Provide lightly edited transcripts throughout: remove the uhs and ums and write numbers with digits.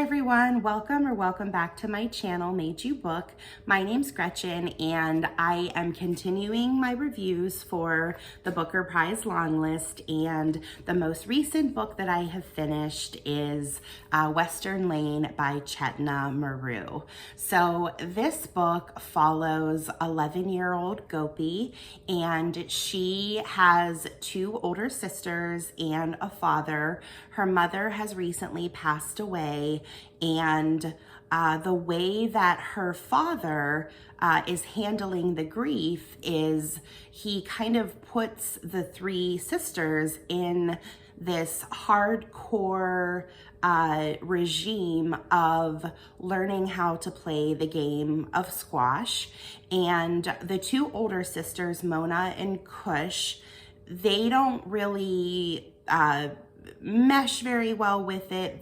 everyone, welcome back to my channel, Made You Book. My name's Gretchen and I am continuing my reviews for the Booker Prize Longlist, and the most recent book that I have finished is Western Lane by Chetna Maroo. So this book follows 11-year-old Gopi, and she has two older sisters and a father. Her mother has recently passed away, and the way that her father is handling the grief is he kind of puts the three sisters in this hardcore regime of learning how to play the game of squash. And the two older sisters, Mona and Kush, they don't really mesh very well with it.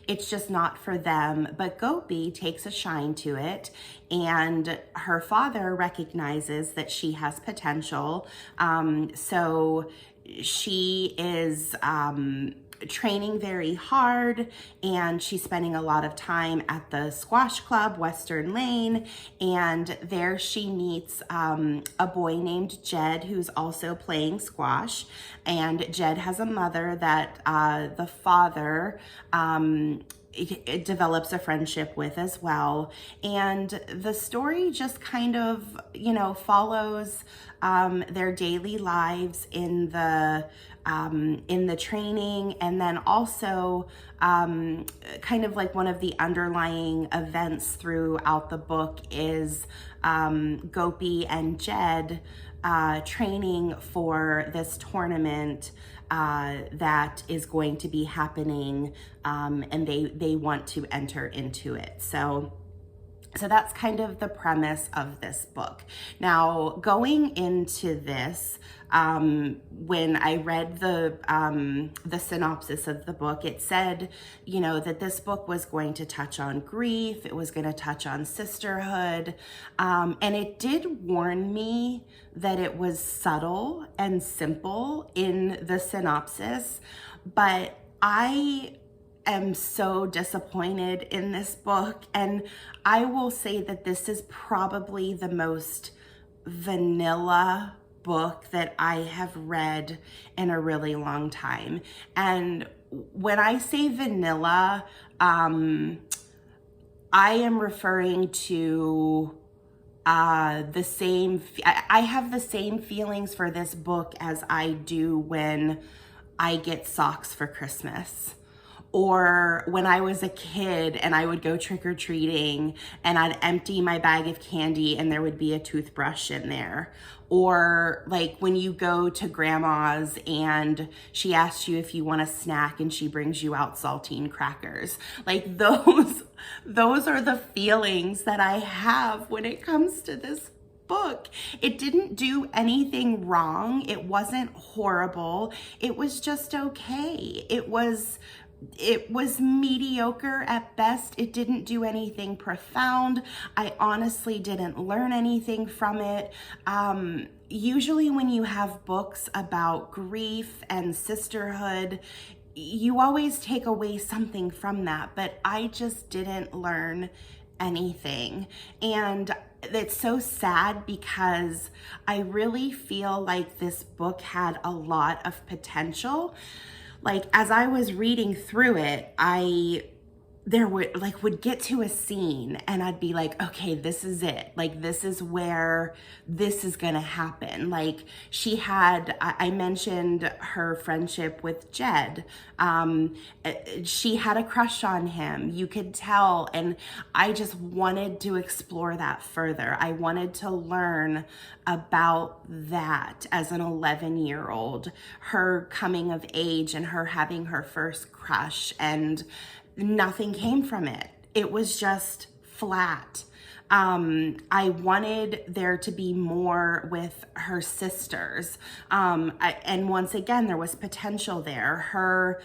It's just not for them. But Gopi takes a shine to it, and her father recognizes that she has potential. So she is training very hard, and she's spending a lot of time at the squash club, Western Lane, and there she meets a boy named Jed who's also playing squash. And Jed has a mother that the father it develops a friendship with as well. And the story just kind of, follows their daily lives in the training, and then also kind of like one of the underlying events throughout the book is Gopi and Jed training for this tournament that is going to be happening, and they want to enter into it. So that's kind of the premise of this book. Now, going into this, when I read the synopsis of the book, it said, that this book was going to touch on grief, it was going to touch on sisterhood, and it did warn me that it was subtle and simple in the synopsis, but I am so disappointed in this book, and I will say that this is probably the most vanilla book that I have read in a really long time. And when I say vanilla, I am referring to I have the same feelings for this book as I do when I get socks for Christmas, or when I was a kid and I would go trick-or-treating and I'd empty my bag of candy and there would be a toothbrush in there. Or like when you go to grandma's and she asks you if you want a snack and she brings you out saltine crackers. Like those are the feelings that I have when it comes to this book. It didn't do anything wrong. It wasn't horrible. It was just okay. It was mediocre at best. It didn't do anything profound. I honestly didn't learn anything from it. Usually when you have books about grief and sisterhood, you always take away something from that, but I just didn't learn anything. And it's so sad because I really feel like this book had a lot of potential. Like, as I was reading through it, would get to a scene and I'd be like, okay, this is it. Like, this is where this is gonna happen. Like, I mentioned her friendship with Jed. She had a crush on him, you could tell, and I just wanted to explore that further. I wanted to learn about that as an 11-year-old, her coming of age and her having her first crush, and nothing came from it. It was just flat. I wanted there to be more with her sisters. And once again, there was potential there.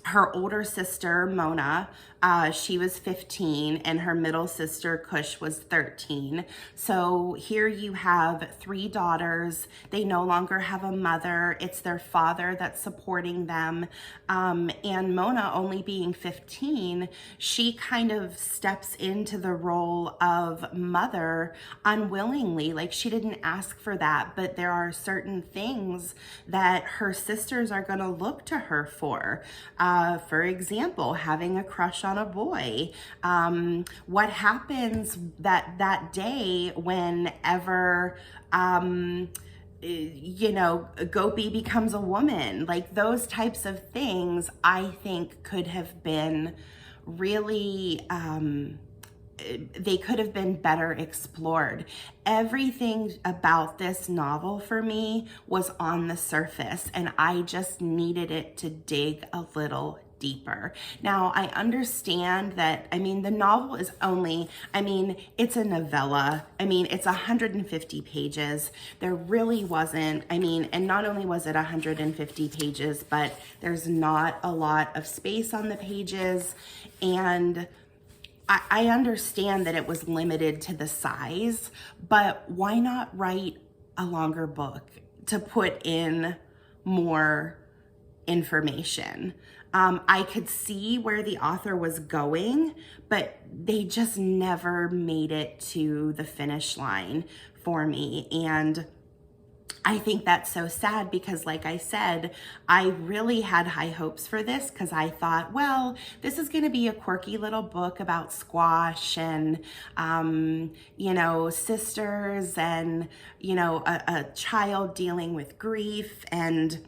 her older sister, Mona, she was 15, and her middle sister, Kush, was 13. So here you have 3 daughters. They no longer have a mother. It's their father that's supporting them. And Mona, only being 15, she kind of steps into the role of mother unwillingly. Like, she didn't ask for that, but there are certain things that her sisters are going to look to her for. For example, having a crush on a boy. What happens that day whenever, you know, Gopi becomes a woman? Like, those types of things, I think, could have been really, they could have been better explored. Everything about this novel for me was on the surface, and I just needed it to dig a little deeper. Now, I understand that, I mean, the novel is only, I mean, it's a novella. I mean, it's 150 pages. There really wasn't, I mean, and not only was it 150 pages, but there's not a lot of space on the pages. And I understand that it was limited to the size, but why not write a longer book to put in more information? I could see where the author was going, but they just never made it to the finish line for me. And I think that's so sad because, like I said, I really had high hopes for this because I thought, well, this is going to be a quirky little book about squash and, you know, sisters and, you know, a child dealing with grief. And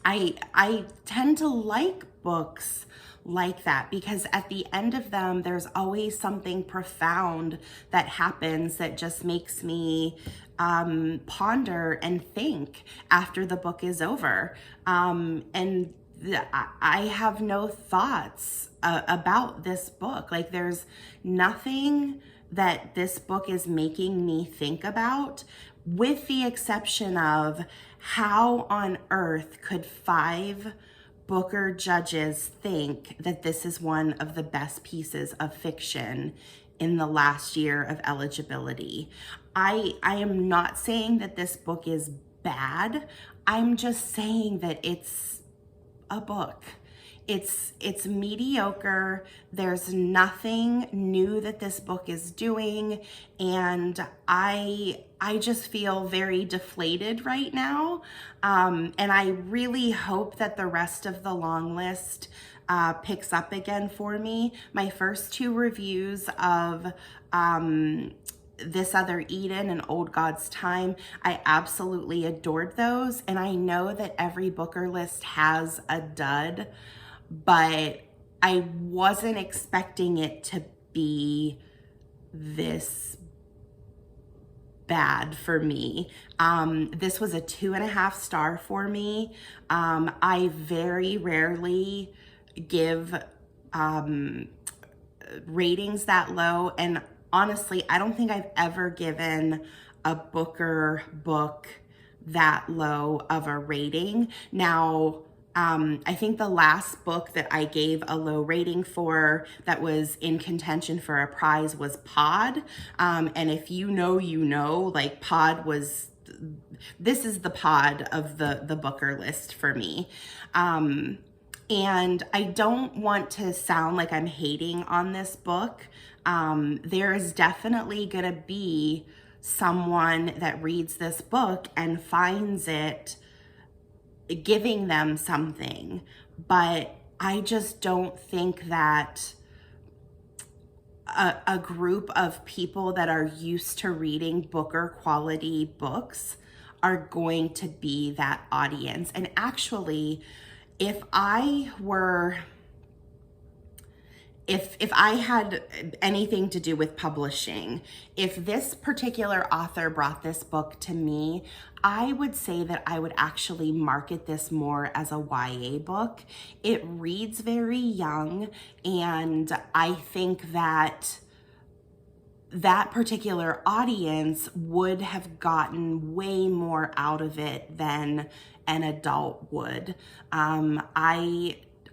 I tend to like books like that because at the end of them, there's always something profound that happens that just makes me ponder and think after the book is over. And I have no thoughts about this book. Like, there's nothing that this book is making me think about, with the exception of how on earth could 5 Booker judges think that this is one of the best pieces of fiction in the last year of eligibility. I am not saying that this book is bad. I'm just saying that it's a book. It's mediocre. There's nothing new that this book is doing, and I just feel very deflated right now. And I really hope that the rest of the long list picks up again for me. My first 2 reviews of This Other Eden and Old God's Time, I absolutely adored those. And I know that every Booker list has a dud, but I wasn't expecting it to be this bad for me. This was a 2.5 star for me. I very rarely give ratings that low, and honestly, I don't think I've ever given a Booker book that low of a rating. Now, I think the last book that I gave a low rating for that was in contention for a prize was Pod. And if you know, you know, like, Pod was, this is the Pod of the Booker list for me. And I don't want to sound like I'm hating on this book. There is definitely gonna be someone that reads this book and finds it giving them something, but I just don't think that a group of people that are used to reading Booker quality books are going to be that audience. And actually, if I had anything to do with publishing, if this particular author brought this book to me, I would say that I would actually market this more as a YA book. It reads very young, and I think that that particular audience would have gotten way more out of it than an adult would.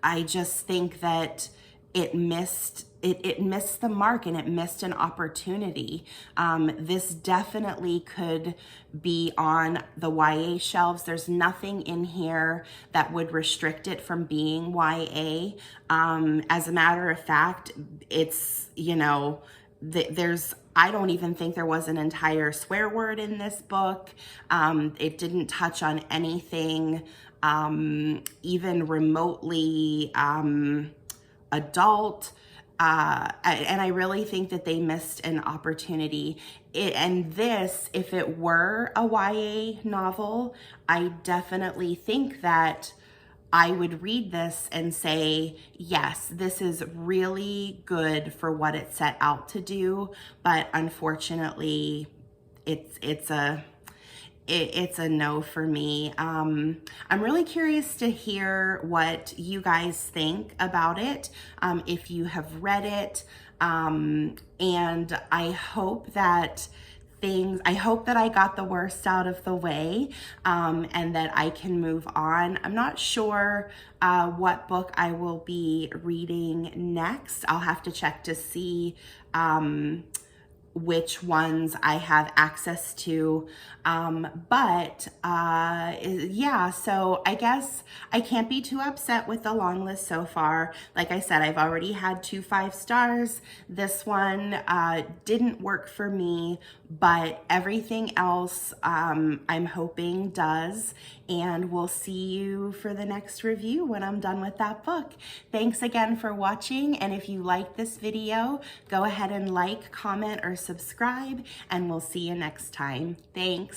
I just think that it missed the mark, and it missed an opportunity. This definitely could be on the YA shelves. There's nothing in here that would restrict it from being YA. As a matter of fact, it's, you know, I don't even think there was an entire swear word in this book. It didn't touch on anything even remotely adult. And I really think that they missed an opportunity. And this, if it were a YA novel, I definitely think that I would read this and say, yes, this is really good for what it set out to do. But unfortunately, it's a no for me. I'm really curious to hear what you guys think about it, if you have read it, and I hope that I got the worst out of the way, and that I can move on. I'm not sure what book I will be reading next. I'll have to check to see which ones I have access to. Yeah, so I guess I can't be too upset with the Longlist so far. Like I said, I've already had 2 5 stars. This one didn't work for me, but everything else I'm hoping does. And we'll see you for the next review when I'm done with that book. Thanks again for watching, and if you like this video, go ahead and like, comment, or subscribe, and we'll see you next time. Thanks.